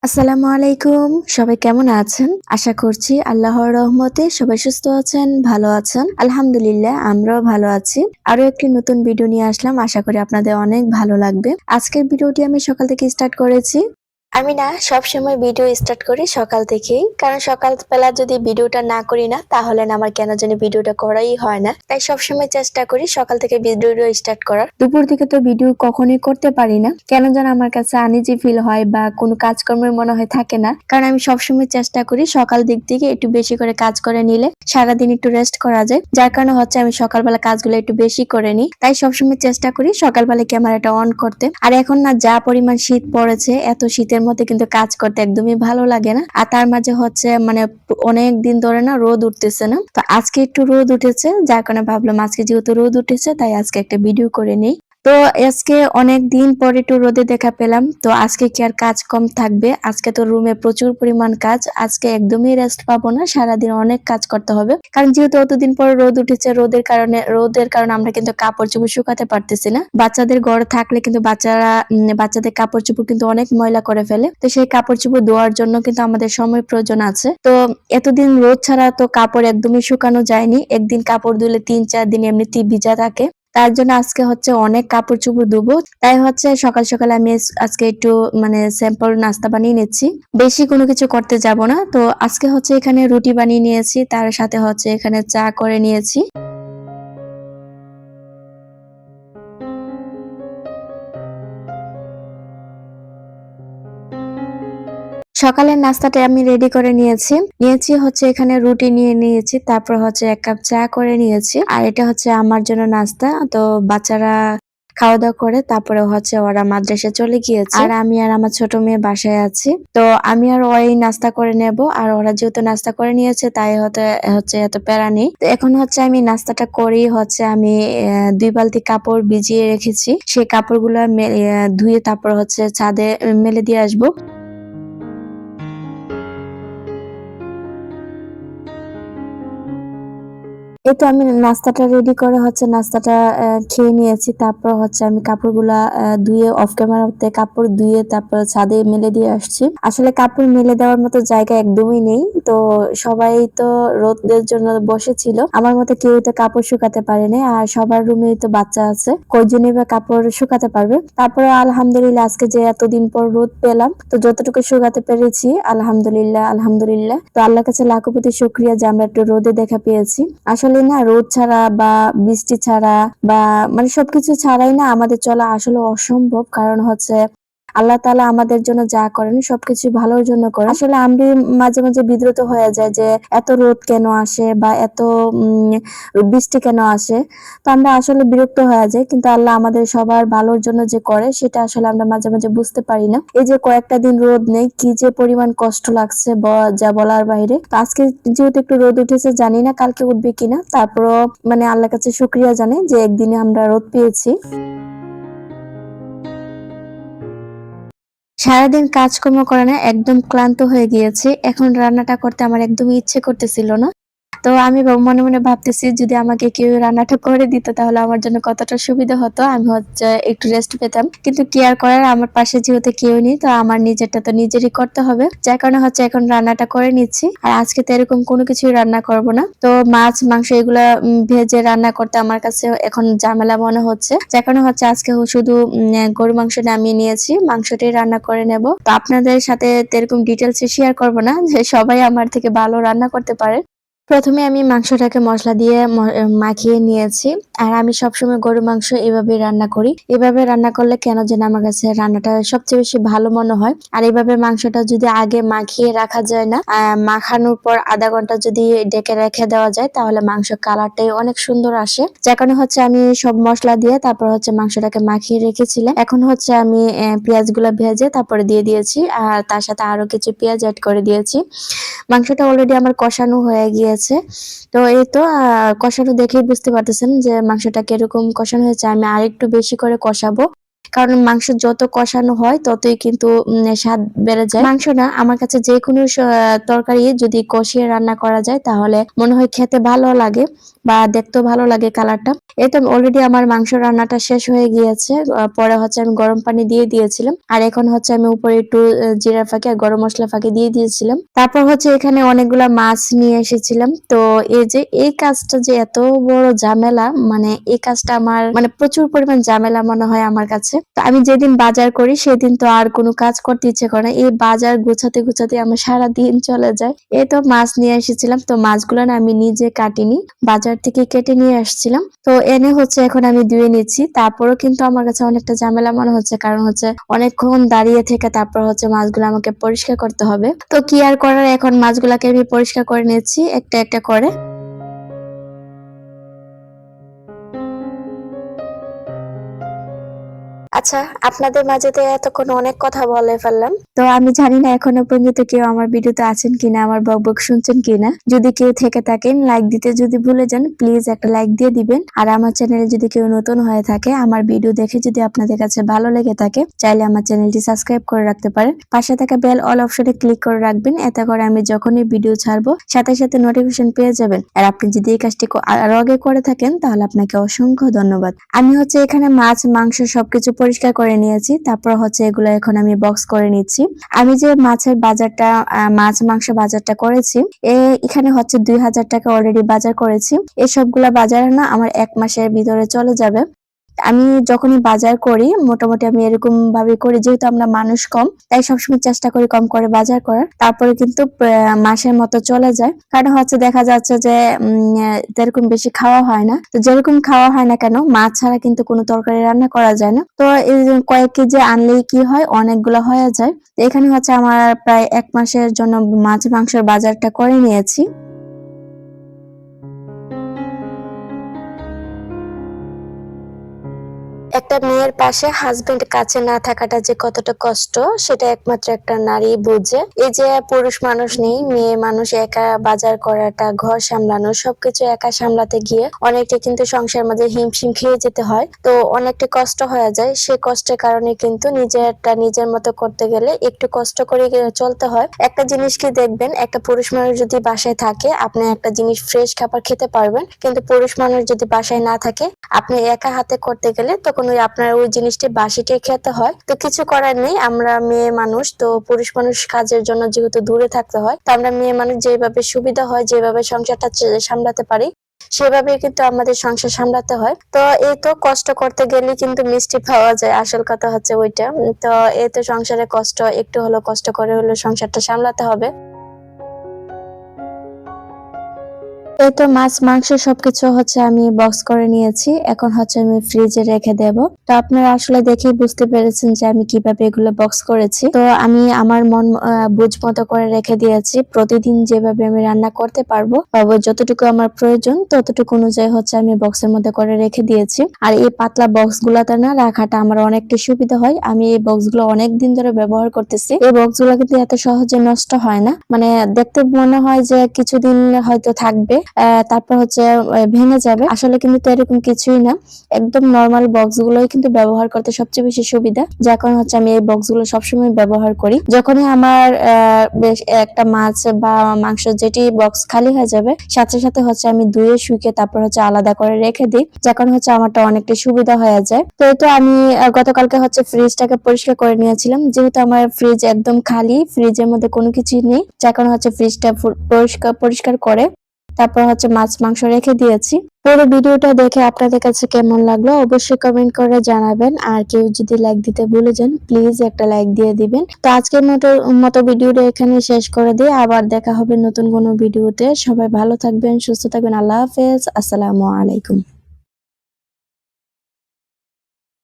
আসসালামু আলাইকুম। সবাই কেমন আছেন? আশা করছি আল্লাহর রহমতে সবাই সুস্থ আছেন, ভালো আছেন। আলহামদুলিল্লাহ আমরাও ভালো আছি। আরো একটি নতুন ভিডিও নিয়ে আসলাম। আশা করি আপনাদের অনেক ভালো লাগবে। আজকের ভিডিওটি আমি সকাল থেকে স্টার্ট করেছি। আমি না সবসময় ভিডিও স্টার্ট করি সকাল থেকেই। কারণ সকালবেলা যদি ভিডিওটা না করি না তাহলে না আমার কেন জানি ভিডিওটা করাই হয় না। তাই সবসময় চেষ্টা করি সকাল থেকে ভিডিওটা স্টার্ট করার। দুপুর থেকে তো ভিডিও কখনোই করতে পারি না। কেন যেন আমার কাছে আনইজি ফিল হয় বা কোনো কাজকর্মের মনে হয় থাকে না। কারণ আমি সবসময় চেষ্টা করি সকাল দিক থেকে একটু বেশি করে কাজ করে নিলে সারাদিন একটু রেস্ট করা যায়। যার কারণে হচ্ছে আমি সকালবেলা কাজগুলো একটু বেশি করে নিই। তাই সবসময় চেষ্টা করি সকালবেলা ক্যামেরাটা অন করতে। আর এখন না যা পরিমাণ শীত পড়েছে, এত শীতের মধ্যে কিন্তু কাজ করতে একদমই ভালো লাগে না। আর তার মাঝে হচ্ছে মানে অনেক দিন ধরে না রোদ উঠতেছে না। তো আজকে একটু রোদ উঠেছে, যার কারণে ভাবলাম আজকে যেহেতু রোদ উঠেছে তাই আজকে একটা ভিডিও করে নিই। তো আজকে অনেক দিন পরে একটু রোদে দেখা পেলাম। তো আজকে কি আর কাজ কম থাকবে? আজকে তো রুমে প্রচুর পরিমাণ কাজ। আজকে একদমই রেস্ট পাবো না। সারাদিন অনেক কাজ করতে হবে। কারণ যেহেতু অতদিন পরে রোদ উঠেছে, রোদের কারণে আমরা কিন্তু কাপড়-চোপড় শুকাতে পারতেছি না। বাচ্চাদের ঘরে থাকলে কিন্তু বাচ্চাদের কাপড়-চোপড় কিন্তু অনেক ময়লা করে ফেলে। তো সেই কাপড়-চোপড় ধোয়ার জন্য কিন্তু আমাদের সময় প্রয়োজন আছে। তো এতদিন রোদ ছাড়া তো কাপড় একদমই শুকানো যায়নি। একদিন কাপড় ধুলে ৩-৪ দিন এমনিতেই ভিজা থাকে। তার জন্য আজকে হচ্ছে অনেক কাপড়-চোপড় ধুবো। তাই হচ্ছে সকাল সকাল আমি আজকে একটু মানে সিম্পল নাস্তা বানিয়ে নিচ্ছি। বেশি কোনো কিছু করতে যাব না। তো আজকে হচ্ছে এখানে রুটি বানিয়ে নিয়েছি। তার সাথে হচ্ছে এখানে চা করে নিয়েছি। সকালের নাস্তাটা আমি রেডি করে নিয়েছি হচ্ছে এখানে রুটি নিয়ে নিয়েছি, তারপর হচ্ছে ১ কাপ চা করে নিয়েছি। আর এটা হচ্ছে আমার জন্য নাস্তা। তো বাচ্চারা খাওয়া-দাওয়া করে তারপরে হচ্ছে ওরা মাদ্রাসায় চলে গিয়েছে। আর আমি আর আমার ছোট মেয়ে বাসায় আছি। তো আমি আর ওই নাস্তা করে নেব। আর ওরা যেহেতু নাস্তা করে নিয়েছে তাই হচ্ছে এত প্যারা নেই। তো এখন হচ্ছে আমি নাস্তাটা করেই হচ্ছে আমি ২ বালতি কাপড় ভিজিয়ে রেখেছি। সেই কাপড়গুলো ধুয়ে তারপর হচ্ছে ছাদে মেলে দিয়ে আসবো। এই তো আমি নাস্তাটা রেডি করে হচ্ছে নাস্তাটা খেয়ে নিয়েছি। তারপর হচ্ছে আমি কাপড়গুলা ধুয়ে অফ ক্যামেরাতে কাপড় ধুয়ে তারপর ছাদে মেলে দিয়ে আসছি। আসলে কাপড় মেলে দেওয়ার মতো জায়গা একদমই নেই। তো সবাই তো রোদের জন্য বসেছিল। আমার মতো কেউ তো কাপড় শুকাতে পারেনি। আর সবার রুমেই তো বাচ্চা আছে। কয়জনই বা কাপড় শুকাতে পারবে? তারপরে আলহামদুলিল্লাহ আজকে যে এতদিন পর রোদ পেলাম, তো যতটুকু শুকাতে পেরেছি আলহামদুলিল্লাহ। তো আল্লাহর কাছে লাখো কোটি শুকরিয়া যে আমরা একটু রোদে দেখা পেয়েছি। আসলে না রোদ ছাড়া বা বৃষ্টি ছাড়া বা মানে সবকিছু ছাড়াই না আমাদের চলা আসলে অসম্ভব। কারণ হচ্ছে আল্লাহ তাআলা আমাদের জন্য যা করেন সবকিছু ভালোর জন্য করেন। আসলে আমি মাঝে মাঝে বিব্রত হয়ে যায় যে এত রোদ কেন আসে বা এত বৃষ্টি কেন আসে। তো আমরা আসলে বিরক্ত হয়ে যাই, কিন্তু আল্লাহ আমাদের সবার ভালোর জন্য যে করে সেটা আসলে আমরা মাঝে মাঝে বুঝতে পারি না। এই যে কয়েকটা দিন রোদ নেই, কি যে পরিমাণ কষ্ট লাগছে যা বলার বাইরে। তো আজকে যেহেতু একটু রোদ উঠেছে, জানি না কালকে উঠবে কিনা। তারপরও মানে আল্লাহর কাছে শুকরিয়া জানাই যে একদিনে আমরা রোদ পেয়েছি। সারাদিন কাজকর্ম করে না একদম ক্লান্ত হয়ে গিয়েছি। এখন রান্নাটা করতে আমার একদমই ইচ্ছে করতেছিল না। তো আমি মনে মনে ভাবতেছি যদি আমাকে কেউ রান্নাটা করে দিত তাহলে আমার জন্য কতটা সুবিধা হতো। আমি হচ্ছে একটু রেস্ট পেতাম। কিন্তু কি আর করার, আমার পাশে যেহেতু কেউ নেই তো আমার নিজেরটা তো নিজেরই করতে হবে। যার কারণে হচ্ছে এখন রান্নাটা করে নিচ্ছি। আর আজকে তো এরকম কোনো কিছুই রান্না করব না। তো মাছ, মাংস এগুলা ভেজে রান্না করতে আমার কাছে এখন ঝামেলা মনে হচ্ছে। যার কারণে হচ্ছে আজকে শুধু গরুর মাংস নামিয়ে নিয়েছি। মাংসটাই রান্না করে নেব। তো আপনাদের সাথে এরকম ডিটেইলস এ শেয়ার করব না যে সবাই আমার থেকে ভালো রান্না করতে পারে। প্রথমে আমি মাংসটাকে মসলা দিয়ে মাখিয়ে নিয়েছি। আর আমি সবসময় গরুর মাংস এভাবেই রান্না করি। এভাবে রান্না করলে কেন যেন আমার কাছে রান্নাটা সবচেয়ে বেশি ভালো মনে হয়। আর এভাবে মাংসটা যদি আগে মাখিয়ে রাখা যায় না, মাখানোর পর ০.৫ ঘন্টা যদি ঢেকে রেখে দেওয়া যায় তাহলে মাংসের কালারটাই অনেক সুন্দর আসে। যার কারণে হচ্ছে আমি সব মসলা দিয়ে তারপর হচ্ছে মাংসটাকে মাখিয়ে রেখেছিলাম। এখন হচ্ছে আমি পেঁয়াজগুলো ভেজে তারপরে দিয়ে দিয়েছি। আর তার সাথে আরো কিছু পেঁয়াজ এড করে দিয়েছি। মাংসটা অলরেডি আমার কষানো হয়ে গিয়েছে। তো এই তো কষানো দেখেই বুঝতে পারতেছেন যে মাংসটা কিরকম কষানো হয়েছে। আমি আরেকটু বেশি করে কষাবো। কারণ মাংস যত কষানো হয় ততই কিন্তু স্বাদ বেড়ে যায়। মাংস না, আমার কাছে যে কোনো তরকারি যদি কষিয়ে রান্না করা যায় তাহলে মনে হয় খেতে ভালো লাগে বা দেখতেও ভালো লাগে কালারটা। এই তো অলরেডি আমার মাংস রান্নাটা শেষ হয়ে গিয়েছে। পরে হচ্ছে আমি গরম পানি দিয়ে দিয়েছিলাম, আর এখন হচ্ছে আমি উপরে একটু জিরা ফাঁকি আর গরম মশলা ফাঁকি দিয়ে দিয়েছিলাম। তারপর হচ্ছে এখানে অনেকগুলা মাছ নিয়ে এসেছিলাম। তো এই যে এই কাজটা যে এত বড় ঝামেলা, মানে এই কাজটা আমার মানে প্রচুর পরিমাণ ঝামেলা মনে হয় আমার কাছে। তো আমি যেদিন বাজার করি সেদিন তো আর কোনো কাজ করতে ইচ্ছে করে না, এই বাজার গুছাতে গুছাতে আমার সারা দিন চলে যায়। এই তো মাছ নিয়ে এসেছিলাম, তো মাছগুলো না আমি নিজে কাটিনি, বাজার থেকে কেটে নিয়ে আসছিলাম। তো এনে হচ্ছে এখন আমি ধুয়ে নিচ্ছি। তারপরও কিন্তু আমার কাছে অনেকটা ঝামেলা মনে হচ্ছে, কারণ হচ্ছে অনেকক্ষণ দাঁড়িয়ে থেকে তারপর হচ্ছে মাছগুলো আমাকে পরিষ্কার করতে হবে। তো কি আর করার, এখন মাছগুলাকে আমি পরিষ্কার করে নিচ্ছি একটা একটা করে। আচ্ছা, আপনাদের মাঝে তো এতক্ষণ অনেক কথা বলে ফেললাম। তো আমি জানি না এখনো পর্যন্ত কেউ আমার ভিডিওতে আছেন কিনা, আমার বকবক শুনছেন কিনা। যদি কেউ থেকে থাকেন, লাইক দিতে যদি ভুলে যান, প্লিজ একটা লাইক দিয়ে দিবেন। আর আমার চ্যানেলে যদি কেউ নতুন হয়ে থাকে, আমার ভিডিও দেখে যদি আপনাদের কাছে ভালো লেগে থাকে, চাইলে আমার চ্যানেলটি সাবস্ক্রাইব করে রাখতে পারেন। পাশে থাকা বেল অল অপশনে ক্লিক করে রাখবেন, এতে করে আমি যখনই ভিডিও ছাড়বো সাথে সাথে নোটিফিকেশন পেয়ে যাবেন। আর আপনি যদি এই কাজটি আরো আগে করে থাকেন তাহলে আপনাকে অসংখ্য ধন্যবাদ। আমি হচ্ছে এখানে মাছ মাংস সবকিছু পরিষ্কার করে নিয়েছি, তারপর হচ্ছে এগুলো এখন আমি বক্স করে নিচ্ছি। আমি যে মাছের বাজারটা মাছ মাংস বাজারটা করেছি, এখানে হচ্ছে 2000 টাকা অলরেডি বাজার করেছি। এই সবগুলা বাজার না আমার 1 মাসের ভিতরে চলে যাবে। আমি যখনই বাজার করি মোটামুটি আমি এরকম ভাবে করি, যেহেতু আমরা মানুষ কম তাই সবসময় চেষ্টা করি কম করে বাজার করার, তারপরে কিন্তু মাসের মতো চলে যায়। কারণ হচ্ছে দেখা যাচ্ছে যে এরকম বেশি খাওয়া হয় না, তো যেরকম খাওয়া হয় না কেন মাছ ছাড়া কিন্তু কোনো তরকারি রান্না করা যায় না। তো এই যে কয়েক কেজি আনলেই কি হয়, অনেকগুলো হয়ে যায়। তো এখানে হচ্ছে আমার প্রায় 1 মাসের জন্য মাছ মাংসের বাজারটা করে নিয়েছি। একটা মেয়ের পাশে হাজবেন্ড কাছে না থাকাটা যে কতটা কষ্ট সেটা একমাত্র একটা নারী বুঝে। এই যে পুরুষ মানুষ নেই, মেয়ে মানুষ একা বাজার করাটা, ঘর সামলানো, সবকিছু একা সামলাতে গিয়ে অনেকটা কিন্তু সংসার মধ্যে হিমশিম খেয়ে যেতে হয়। তো অনেকটা কষ্ট হয়ে যায়, সে কষ্টের কারণে কিন্তু নিজেরটা নিজের মতো করতে গেলে একটু কষ্ট করে চলতে হয়। একটা জিনিস কি দেখবেন, একটা পুরুষ মানুষ যদি বাসায় থাকে আপনি একটা জিনিস ফ্রেশ খাবার খেতে পারবেন, কিন্তু পুরুষ মানুষ যদি বাসায় না থাকে আপনি একা হাতে করতে গেলে তখন ওই আপনার ওই জিনিসটি বাসিটাই খেতে হয়। তো কিছু করার নেই, আমরা মেয়ে মানুষ, তো পুরুষ মানুষ কাজের জন্য যেহেতু দূরে থাকতে হয়, তো আমরা মেয়ে মানুষ যেভাবে সুবিধা হয়, যেভাবে সংসারটা সামলাতে পারি সেভাবে কিন্তু আমাদের সংসার সামলাতে হয়। তো এই তো কষ্ট করতে গেলে কিন্তু মিষ্টি পাওয়া যায়, আসল কথা হচ্ছে ওইটা। তো এই তো সংসারে কষ্ট, একটু হলো কষ্ট করে হলো সংসারটা সামলাতে হবে। এই তো মাছ মাংস সবকিছু হচ্ছে আমি বক্স করে নিয়েছি, এখন হচ্ছে আমি ফ্রিজে রেখে দেব। তো আপনারা আসলে দেখেই বুঝতে পেরেছেন যে আমি কিভাবে এগুলো বক্স করেছি। তো আমি আমার মন বুঝ মতো করে রেখে দিয়েছি, প্রতিদিন যেভাবে আমি রান্না করতে পারবো যতটুকু আমার প্রয়োজন ততটুকু অনুযায়ী হচ্ছে আমি বক্সের মধ্যে করে রেখে দিয়েছি। আর এই পাতলা বক্স গুলাতে না রাখাটা আমার অনেকটা সুবিধা হয়, আমি এই বক্স গুলো অনেকদিন ধরে ব্যবহার করতেছি। এই বক্স গুলো কিন্তু এত সহজে নষ্ট হয় না, মানে দেখতে মনে হয় যে কিছুদিন হয়তো থাকবে, তারপর হচ্ছে ভেঙে যাবে, আসলে কিন্তু এরকম কিছুই না। একদম নরমাল বক্স গুলোই কিন্তু ব্যবহার করতে সবচেয়ে বেশি সুবিধা, যার কারণে হচ্ছে আমি এই বক্স গুলো সবসময় ব্যবহার করি। যখনই আমার বেশ একটা মাছ বা মাংস যেটি বক্স খালি হয়ে যাবে সাথে সাথে হচ্ছে আমি ধুয়ে শুকিয়ে তারপর হচ্ছে আলাদা করে রেখে দিই, যার কারণে হচ্ছে আমারটা অনেকটা সুবিধা হয়ে যায়। তো এই তো আমি গতকালকে হচ্ছে ফ্রিজটাকে পরিষ্কার করে নিয়েছিলাম, যেহেতু আমার ফ্রিজ একদম খালি, ফ্রিজের মধ্যে কোনো কিছুই নেই, যার কারণে হচ্ছে ফ্রিজটা পরিষ্কার করে তারপর হচ্ছে মাছ মাংস রেখে দিয়েছি। পুরো ভিডিওটা দেখে আপনাদের কাছে কেমন লাগলো অবশ্যই কমেন্ট করে জানাবেন। আর কেউ যদি লাইক দিতে ভুলে যান প্লিজ একটা লাইক দিয়ে দিবেন। তো আজকের মতো ভিডিওটা এখানে শেষ করে দিয়ে আবার দেখা হবে নতুন কোনো ভিডিওতে। সবাই ভালো থাকবেন, সুস্থ থাকবেন। আল্লাহ হাফেজ, আসসালামু আলাইকুম।